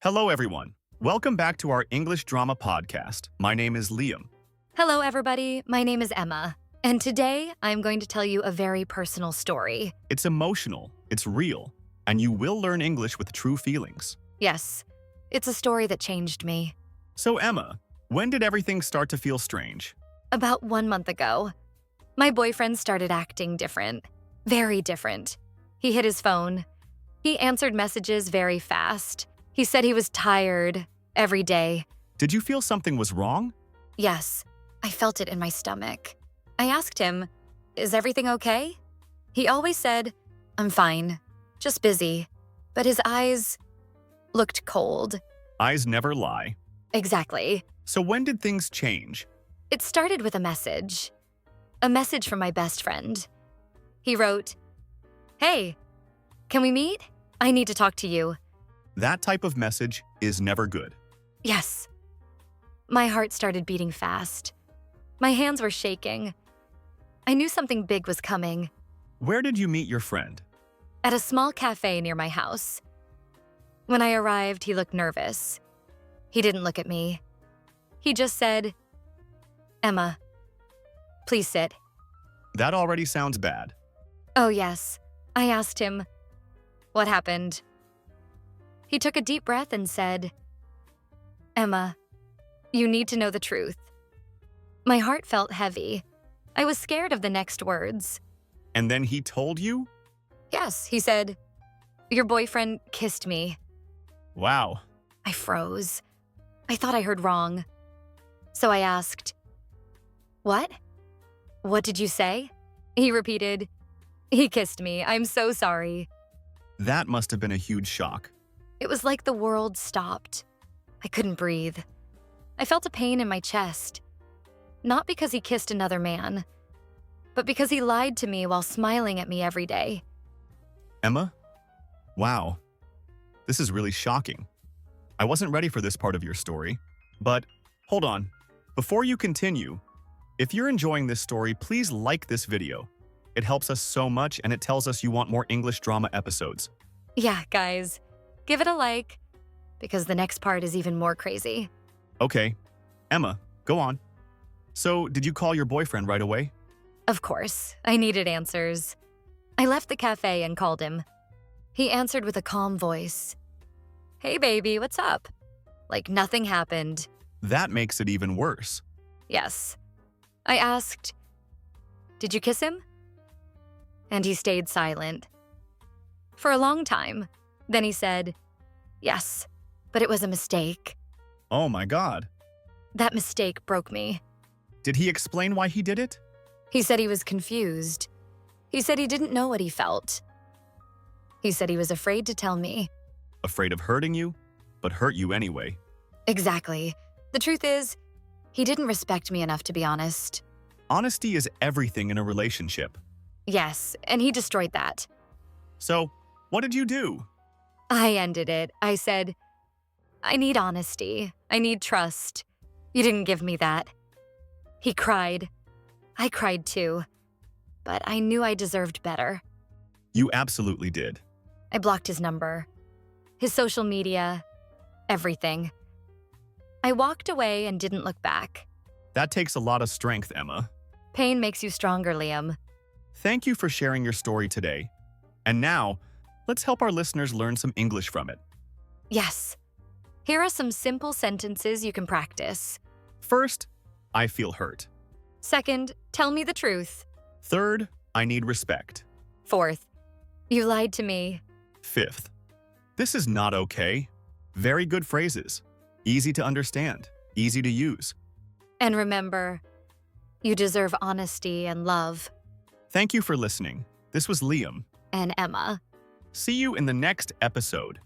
Hello, everyone. Welcome back to our English drama podcast. My name is Liam. Hello, everybody. My name is Emma. And today I'm going to tell you a very personal story. It's emotional, it's real, and you will learn English with true feelings. Yes, it's a story that changed me. So, Emma, when did everything start to feel strange? About 1 month ago, my boyfriend started acting different. Very different. He hid his phone. He answered messages very fast. He said he was tired every day. Did you feel something was wrong? Yes, I felt it in my stomach. I asked him, "Is everything okay?" He always said, "I'm fine, just busy." But his eyes looked cold. Eyes never lie. Exactly. So when did things change? It started with a message. A message from my best friend. He wrote, "Hey, can we meet? I need to talk to you." That type of message is never good. Yes. My heart started beating fast. My hands were shaking. I knew something big was coming. Where did you meet your friend? At a small cafe near my house. When I arrived, he looked nervous. He didn't look at me. He just said, "Emma, please sit." That already sounds bad. Oh, yes. I asked him, "What happened?" He took a deep breath and said, "Emma, you need to know the truth." My heart felt heavy. I was scared of the next words. And then he told you? Yes, he said, "Your boyfriend kissed me." Wow. I froze. I thought I heard wrong. So I asked, "What? What did you say?" He repeated, "He kissed me. I'm so sorry." That must have been a huge shock. It was like the world stopped. I couldn't breathe. I felt a pain in my chest. Not because he kissed another man, but because he lied to me while smiling at me every day. Emma? Wow. This is really shocking. I wasn't ready for this part of your story. But hold on. Before you continue, if you're enjoying this story, please like this video. It helps us so much and it tells us you want more English drama episodes. Yeah, guys, give it a like, because the next part is even more crazy. Okay. Emma, go on. So, did you call your boyfriend right away? Of course, I needed answers. I left the cafe and called him. He answered with a calm voice. "Hey, baby, what's up?" Like nothing happened. That makes it even worse. Yes. I asked, "Did you kiss him?" And he stayed silent. For a long time. Then he said, "Yes, but it was a mistake." Oh my God. That mistake broke me. Did he explain why he did it? He said he was confused. He said he didn't know what he felt. He said he was afraid to tell me. Afraid of hurting you, but hurt you anyway. Exactly. The truth is, he didn't respect me enough to be honest. Honesty is everything in a relationship. Yes, and he destroyed that. So, what did you do? I ended it. I said, "I need honesty. I need trust. You didn't give me that." He cried. I cried too. But I knew I deserved better. You absolutely did. I blocked his number, his social media, everything. I walked away and didn't look back. That takes a lot of strength, Emma. Pain makes you stronger, Liam. Thank you for sharing your story today. And now, let's help our listeners learn some English from it. Yes. Here are some simple sentences you can practice. First, I feel hurt. Second, tell me the truth. Third, I need respect. Fourth, you lied to me. Fifth, this is not okay. Very good phrases. Easy to understand. Easy to use. And remember, you deserve honesty and love. Thank you for listening. This was Liam. And Emma. See you in the next episode.